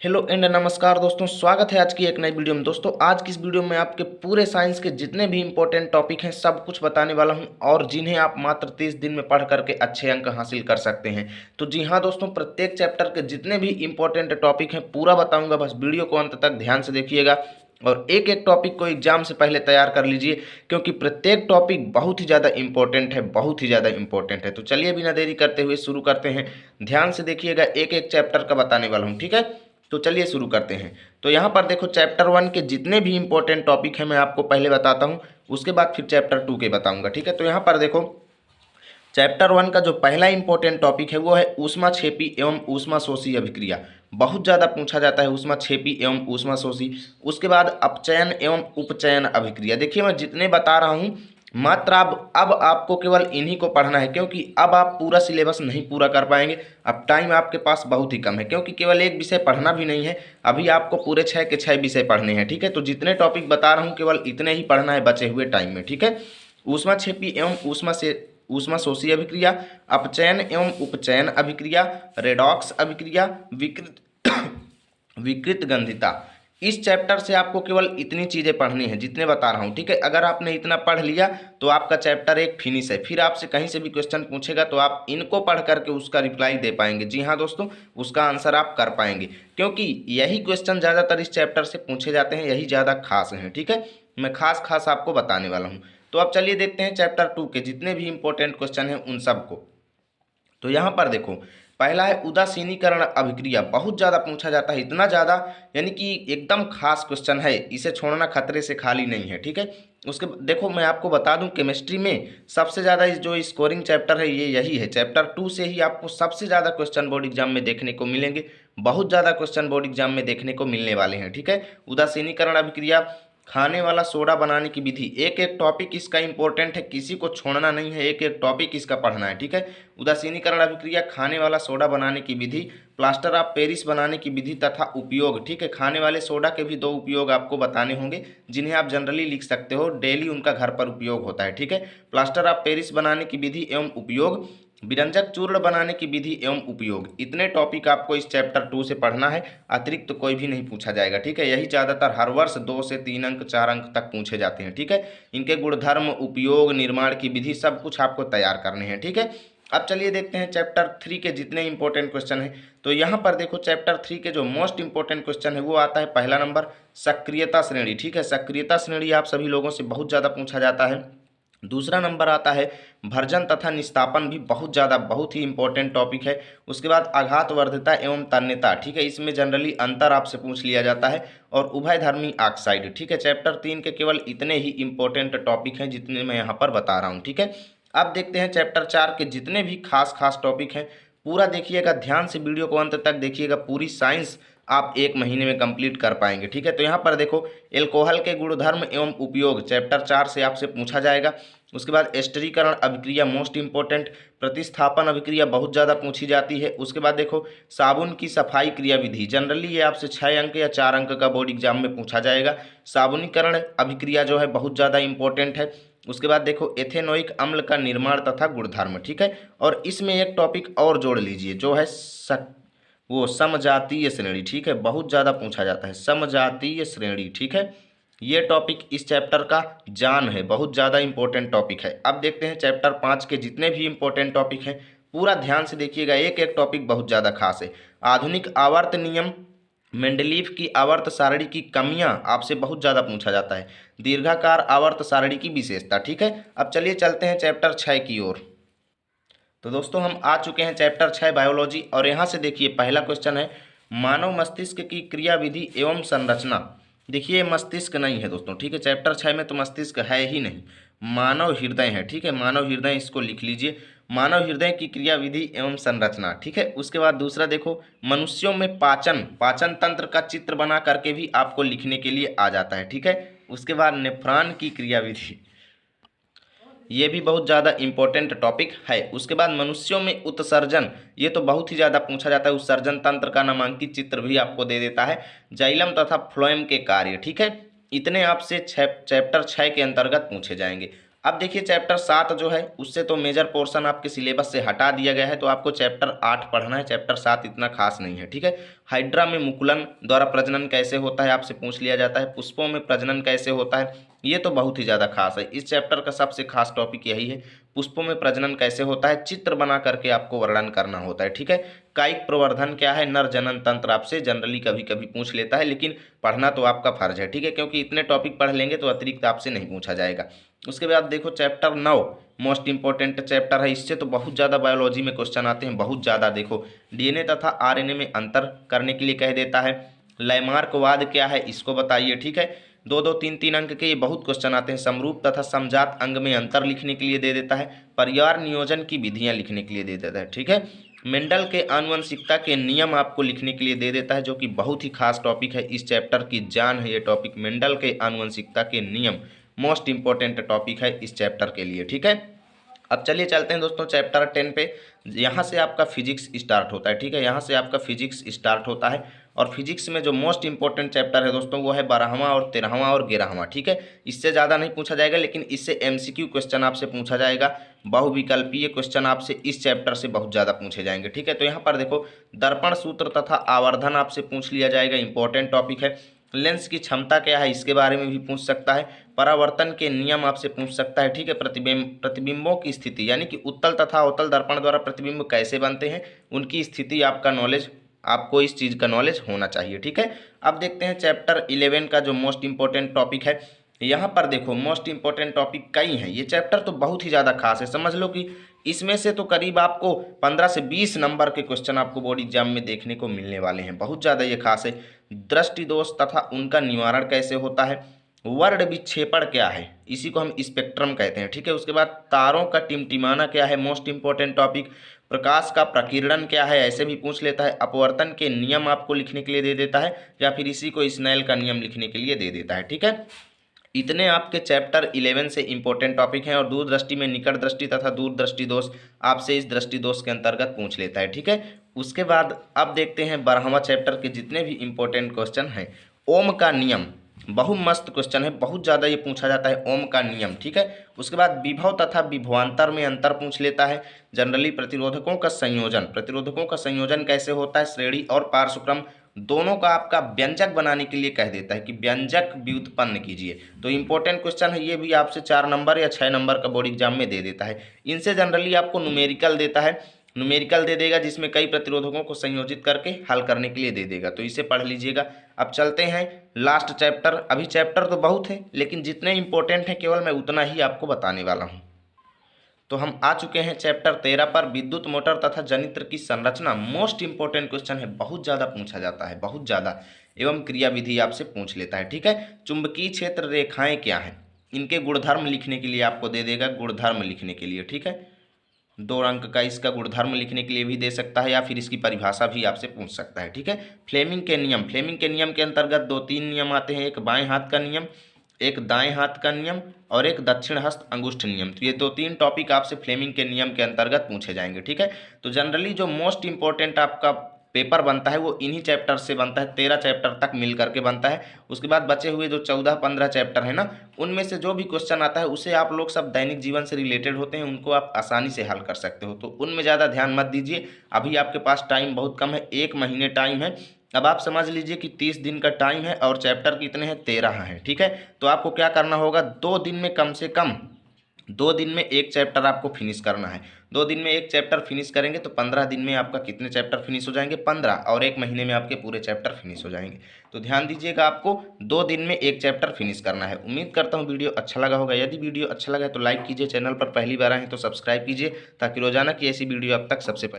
Hello and नमस्कार दोस्तों, स्वागत है आज की एक नई वीडियो में। दोस्तों आज की इस वीडियो में आपके पूरे साइंस के जितने भी इंपॉर्टेंट टॉपिक हैं सब कुछ बताने वाला हूं और जिन्हें आप मात्र 30 दिन में पढ़ करके अच्छे अंक हासिल कर सकते हैं। तो जी हाँ दोस्तों, प्रत्येक चैप्टर के जितने भी इंपॉर्टेंट टॉपिक हैं पूरा बताऊंगा, बस वीडियो को अंत तक ध्यान से देखिएगा और एक एक टॉपिक को एग्जाम से पहले तैयार कर लीजिए, क्योंकि प्रत्येक टॉपिक बहुत ही ज़्यादा इंपॉर्टेंट है, बहुत ही ज़्यादा इंपॉर्टेंट है। तो चलिए बिना देरी करते हुए शुरू करते हैं। ध्यान से देखिएगा, एक एक चैप्टर का बताने वाला हूँ, ठीक है। तो चलिए शुरू करते हैं। तो यहाँ पर देखो, चैप्टर 1 के जितने भी इंपॉर्टेंट टॉपिक हैं मैं आपको पहले बताता हूँ, उसके बाद फिर चैप्टर 2 के बताऊँगा, ठीक है। तो यहाँ पर देखो, चैप्टर 1 का जो पहला इंपॉर्टेंट टॉपिक है वो है ऊष्माक्षेपी एवं ऊष्माशोषी अभिक्रिया। बहुत ज़्यादा पूछा जाता है ऊष्माक्षेपी एवं ऊष्माशोषी। उसके बाद अपचयन एवं उपचयन अभिक्रिया। देखिए मैं जितने बता रहा हूँ मात्र अब आपको केवल इन्हीं को पढ़ना है, क्योंकि अब आप पूरा सिलेबस नहीं पूरा कर पाएंगे। अब टाइम आपके पास बहुत ही कम है, क्योंकि केवल एक विषय पढ़ना भी नहीं है, अभी आपको पूरे 6 के 6 विषय पढ़ने हैं, ठीक है। तो जितने टॉपिक बता रहा हूँ केवल इतने ही पढ़ना है बचे हुए टाइम में, ठीक है। ऊष्माक्षेपी एवं ऊष्माशोषी अभिक्रिया, अपचयन एवं उपचयन अभिक्रिया, रेडॉक्स अभिक्रिया, विकृत विकृत गंधिता। इस चैप्टर से आपको केवल इतनी चीज़ें पढ़नी है जितने बता रहा हूँ, ठीक है। अगर आपने इतना पढ़ लिया तो आपका चैप्टर एक फिनिश है। फिर आपसे कहीं से भी क्वेश्चन पूछेगा तो आप इनको पढ़ करके उसका रिप्लाई दे पाएंगे। जी हाँ दोस्तों, उसका आंसर आप कर पाएंगे, क्योंकि यही क्वेश्चन ज़्यादातर इस चैप्टर से पूछे जाते हैं, यही ज़्यादा खास हैं, ठीक है। मैं खास आपको बताने वाला हूँ। तो अब चलिए देखते हैं चैप्टर 2 के जितने भी इंपॉर्टेंट क्वेश्चन हैं उन सबको। तो यहाँ पर देखो, पहला है उदासीनीकरण अभिक्रिया। बहुत ज़्यादा पूछा जाता है, इतना ज़्यादा यानी कि एकदम खास क्वेश्चन है, इसे छोड़ना खतरे से खाली नहीं है, ठीक है। उसके देखो मैं आपको बता दूं, केमिस्ट्री में सबसे ज़्यादा जो स्कोरिंग चैप्टर है ये यही है। चैप्टर 2 से ही आपको सबसे ज़्यादा क्वेश्चन बोर्ड एग्जाम में देखने को मिलेंगे, बहुत ज़्यादा क्वेश्चन बोर्ड एग्जाम में देखने को मिलने वाले हैं, ठीक है। उदासीनीकरण अभिक्रिया, खाने वाला सोडा बनाने की विधि। एक एक टॉपिक इसका इंपॉर्टेंट है, किसी को छोड़ना नहीं है, एक एक टॉपिक इसका पढ़ना है, ठीक है। उदासीनीकरण अभिक्रिया, खाने वाला सोडा बनाने की विधि, प्लास्टर ऑफ पेरिस बनाने की विधि तथा उपयोग, ठीक है। खाने वाले सोडा के भी 2 उपयोग आपको बताने होंगे, जिन्हें आप जनरली लिख सकते हो, डेली उनका घर पर उपयोग होता है, ठीक है। प्लास्टर ऑफ पेरिस बनाने की विधि एवं उपयोग, विरंजक चूर्ण बनाने की विधि एवं उपयोग। इतने टॉपिक आपको इस चैप्टर 2 से पढ़ना है, अतिरिक्त तो कोई भी नहीं पूछा जाएगा, ठीक है। यही ज़्यादातर हर वर्ष 2 से 3 अंक 4 अंक तक पूछे जाते हैं, ठीक है। इनके गुणधर्म, उपयोग, निर्माण की विधि सब कुछ आपको तैयार करने हैं, ठीक है। अब चलिए देखते हैं चैप्टर 3 के जितने इंपॉर्टेंट क्वेश्चन हैं। तो यहाँ पर देखो, चैप्टर 3 के जो मोस्ट इंपॉर्टेंट क्वेश्चन है वो आता है पहला नंबर, सक्रियता श्रेणी, ठीक है। सक्रियता श्रेणी आप सभी लोगों से बहुत ज़्यादा पूछा जाता है। दूसरा नंबर आता है भर्जन तथा निस्तापन, भी बहुत ज़्यादा बहुत ही इंपॉर्टेंट टॉपिक है। उसके बाद आघात वर्धिता एवं तन्यता, ठीक है। इसमें जनरली अंतर आपसे पूछ लिया जाता है, और उभयधर्मी ऑक्साइड, ठीक है। चैप्टर 3 के केवल इतने ही इंपॉर्टेंट टॉपिक हैं जितने मैं यहाँ पर बता रहा हूँ, ठीक है। अब देखते हैं चैप्टर 4 के जितने भी खास टॉपिक हैं, पूरा देखिएगा, ध्यान से वीडियो को अंत तक देखिएगा। पूरी साइंस आप 1 महीने में कंप्लीट कर पाएंगे, ठीक है। तो यहाँ पर देखो, एल्कोहल के गुणधर्म एवं उपयोग चैप्टर 4 से आपसे पूछा जाएगा। उसके बाद एस्टरीकरण अभिक्रिया मोस्ट इंपॉर्टेंट, प्रतिस्थापन अभिक्रिया बहुत ज़्यादा पूछी जाती है। उसके बाद देखो, साबुन की सफाई क्रिया विधि, जनरली ये आपसे 6 अंक या 4 अंक का बोर्ड एग्जाम में पूछा जाएगा। साबुनीकरण अभिक्रिया जो है बहुत ज़्यादा इंपॉर्टेंट है। उसके बाद देखो, एथेनोइक अम्ल का निर्माण तथा गुणधर्म, ठीक है। और इसमें एक टॉपिक और जोड़ लीजिए जो है वो समजातीय श्रेणी, ठीक है। बहुत ज़्यादा पूछा जाता है समजातीय श्रेणी, ठीक है। ये टॉपिक इस चैप्टर का जान है, बहुत ज़्यादा इंपॉर्टेंट टॉपिक है। अब देखते हैं चैप्टर 5 के जितने भी इंपॉर्टेंट टॉपिक हैं, पूरा ध्यान से देखिएगा, एक एक टॉपिक बहुत ज़्यादा खास है। आधुनिक आवर्त नियम, मेंडलीव की आवर्त सारणी की कमियां आपसे बहुत ज़्यादा पूछा जाता है। दीर्घाकार आवर्त सारणी की विशेषता, ठीक है। अब चलिए चलते हैं चैप्टर 6 की ओर। तो दोस्तों हम आ चुके हैं चैप्टर 6 बायोलॉजी, और यहाँ से देखिए पहला क्वेश्चन है, मानव मस्तिष्क की क्रियाविधि एवं संरचना। देखिए मस्तिष्क नहीं है दोस्तों, ठीक है। चैप्टर 6 में तो मस्तिष्क है ही नहीं, मानव हृदय है, ठीक है। मानव हृदय, इसको लिख लीजिए, मानव हृदय की क्रियाविधि एवं संरचना, ठीक है। उसके बाद दूसरा देखो, मनुष्यों में पाचन तंत्र का चित्र बना करके भी आपको लिखने के लिए आ जाता है, ठीक है। उसके बाद नेफ्रॉन की क्रियाविधि, ये भी बहुत ज़्यादा इंपॉर्टेंट टॉपिक है। उसके बाद मनुष्यों में उत्सर्जन, ये तो बहुत ही ज़्यादा पूछा जाता है। उत्सर्जन तंत्र का नामांकित चित्र भी आपको दे देता है। जाइलम तथा फ्लोएम के कार्य, ठीक है। इतने आपसे चैप्टर 6 के अंतर्गत पूछे जाएंगे। अब देखिए चैप्टर 7 जो है उससे तो मेजर पोर्शन आपके सिलेबस से हटा दिया गया है, तो आपको चैप्टर 8 पढ़ना है। चैप्टर 7 इतना खास नहीं है, ठीक है। हाइड्रा में मुकुलन द्वारा प्रजनन कैसे होता है आपसे पूछ लिया जाता है। पुष्पों में प्रजनन कैसे होता है, ये तो बहुत ही ज़्यादा खास है। इस चैप्टर का सबसे खास टॉपिक यही है, पुष्पों में प्रजनन कैसे होता है, चित्र बना करके आपको वर्णन करना होता है, ठीक है। कायिक प्रवर्धन क्या है, नर जनन तंत्र आपसे जनरली कभी कभी पूछ लेता है, लेकिन पढ़ना तो आपका फर्ज है, ठीक है, क्योंकि इतने टॉपिक पढ़ लेंगे तो अतिरिक्त आपसे नहीं पूछा जाएगा। उसके बाद देखो चैप्टर 9 मोस्ट इंपॉर्टेंट चैप्टर है। इससे तो बहुत ज़्यादा बायोलॉजी में क्वेश्चन आते हैं, बहुत ज़्यादा। देखो डीएनए तथा आरएनए में अंतर करने के लिए कह देता है। लैमार्कवाद क्या है इसको बताइए, ठीक है। 2-2, 3-3 अंक के ये बहुत क्वेश्चन आते हैं। समरूप तथा समजात अंग में अंतर लिखने के लिए दे देता है। परिवार नियोजन की विधियां लिखने के लिए दे देता है, ठीक है। मेंडल के आनुवंशिकता के नियम आपको लिखने के लिए दे देता है, जो कि बहुत ही खास टॉपिक है, इस चैप्टर की जान है ये टॉपिक। मेंडल के आनुवंशिकता के नियम मोस्ट इंपॉर्टेंट टॉपिक है इस चैप्टर के लिए, ठीक है। अब चलिए चलते हैं दोस्तों चैप्टर 10 पे। यहाँ से आपका फिजिक्स स्टार्ट होता है, ठीक है। यहाँ से आपका फिजिक्स स्टार्ट होता है और फिजिक्स में जो मोस्ट इंपॉर्टेंट चैप्टर है दोस्तों वो है 12वां और 13वां और 11वां, ठीक है। इससे ज़्यादा नहीं पूछा जाएगा, लेकिन इससे एमसीक्यू क्वेश्चन आपसे पूछा जाएगा। बहुविकल्पीय क्वेश्चन आपसे इस चैप्टर से बहुत ज़्यादा पूछे जाएंगे, ठीक है। तो यहाँ पर देखो दर्पण सूत्र तथा आवर्धन आपसे पूछ लिया जाएगा, इंपॉर्टेंट टॉपिक है। लेंस की क्षमता क्या है इसके बारे में भी पूछ सकता है। परावर्तन के नियम आपसे पूछ सकता है, ठीक है। प्रतिबिंबों की स्थिति यानी कि उत्तल तथा अवतल दर्पण द्वारा प्रतिबिंब कैसे बनते हैं, उनकी स्थिति आपका नॉलेज, आपको इस चीज़ का नॉलेज होना चाहिए, ठीक है। अब देखते हैं चैप्टर 11 का जो मोस्ट इंपॉर्टेंट टॉपिक है। यहाँ पर देखो मोस्ट इंपॉर्टेंट टॉपिक कई हैं, ये चैप्टर तो बहुत ही ज़्यादा खास है। समझ लो कि इसमें से तो करीब आपको 15 से 20 नंबर के क्वेश्चन आपको बोर्ड एग्जाम में देखने को मिलने वाले हैं, बहुत ज़्यादा ये खास है। दृष्टि दोष तथा उनका निवारण कैसे होता है। वर्ण विक्षेपण क्या है, इसी को हम स्पेक्ट्रम कहते हैं, ठीक है। उसके बाद तारों का टिमटिमाना क्या है, मोस्ट इंपॉर्टेंट टॉपिक। प्रकाश का प्रकीर्णन क्या है, ऐसे भी पूछ लेता है। अपवर्तन के नियम आपको लिखने के लिए दे देता है, या फिर इसी को स्नेल का नियम लिखने के लिए दे देता है, ठीक है। इतने आपके चैप्टर 11 से इंपॉर्टेंट टॉपिक हैं। और दूरदृष्टि में निकट दृष्टि तथा दूरदृष्टि दोष आपसे इस दृष्टि दोष के अंतर्गत पूछ लेता है, ठीक है। उसके बाद अब देखते हैं 12वां चैप्टर के जितने भी इंपॉर्टेंट क्वेश्चन हैं। ओम का नियम बहुत मस्त क्वेश्चन है, बहुत ज़्यादा ये पूछा जाता है, ओम का नियम, ठीक है। उसके बाद विभव तथा विभवांतर में अंतर पूछ लेता है। जनरली प्रतिरोधकों का संयोजन कैसे होता है, श्रेणी और पार्श्वक्रम दोनों का आपका व्यंजक बनाने के लिए कह देता है कि व्यंजक व्युत्पन्न कीजिए। तो इंपॉर्टेंट क्वेश्चन है, ये भी आपसे 4 नंबर या 6 नंबर का बोर्ड एग्जाम में दे देता है। इनसे जनरली आपको न्यूमेरिकल देता है, न्यूमेरिकल दे देगा जिसमें कई प्रतिरोधकों को संयोजित करके हल करने के लिए दे देगा, तो इसे पढ़ लीजिएगा। अब चलते हैं लास्ट चैप्टर। अभी चैप्टर तो बहुत है, लेकिन जितने इंपॉर्टेंट हैं केवल मैं उतना ही आपको बताने वाला हूँ। तो हम आ चुके हैं चैप्टर 13 पर, विद्युत मोटर तथा जनित्र की संरचना। मोस्ट इंपॉर्टेंट क्वेश्चन है, बहुत ज़्यादा पूछा जाता है, बहुत ज़्यादा। एवं क्रियाविधि आपसे पूछ लेता है, ठीक है। चुंबकीय क्षेत्र रेखाएं क्या हैं, इनके गुणधर्म लिखने के लिए आपको दे देगा, गुणधर्म लिखने के लिए, ठीक है। 2 अंक का इसका गुणधर्म लिखने के लिए भी दे सकता है, या फिर इसकी परिभाषा भी आपसे पूछ सकता है, ठीक है। फ्लेमिंग के नियम के अंतर्गत 2-3 नियम आते हैं, एक बाएं हाथ का नियम, एक दाएं हाथ का नियम और एक दक्षिण हस्त अंगुष्ठ नियम। तो ये 2-3 टॉपिक आपसे फ्लेमिंग के नियम के अंतर्गत पूछे जाएंगे, ठीक है। तो जनरली जो मोस्ट इंपॉर्टेंट आपका पेपर बनता है वो इन्हीं चैप्टर से बनता है, 13 चैप्टर तक मिल करके बनता है। उसके बाद बचे हुए जो 14-15 चैप्टर है ना, उनमें से जो भी क्वेश्चन आता है उसे आप लोग सब दैनिक जीवन से रिलेटेड होते हैं, उनको आप आसानी से हल कर सकते हो, तो उनमें ज़्यादा ध्यान मत दीजिए। अभी आपके पास टाइम बहुत कम है, 1 महीने टाइम है। अब आप समझ लीजिए कि 30 दिन का टाइम है और चैप्टर कितने हैं, 13 हैं, ठीक है। तो आपको क्या करना होगा, 2 दिन में कम से कम 2 दिन में 1 चैप्टर आपको फिनिश करना है। 2 दिन में 1 चैप्टर फिनिश करेंगे तो 15 दिन में आपका कितने चैप्टर फिनिश हो जाएंगे, 15, और 1 महीने में आपके पूरे चैप्टर फिनिश हो जाएंगे। तो ध्यान दीजिएगा, आपको 2 दिन में 1 चैप्टर फिनिश करना है। उम्मीद करता हूँ वीडियो अच्छा लगा होगा। यदि वीडियो अच्छा लगा है तो लाइक कीजिए, चैनल पर पहली बार आए हैं तो सब्सक्राइब कीजिए, ताकि रोजाना की ऐसी वीडियो अब तक सबसे पहले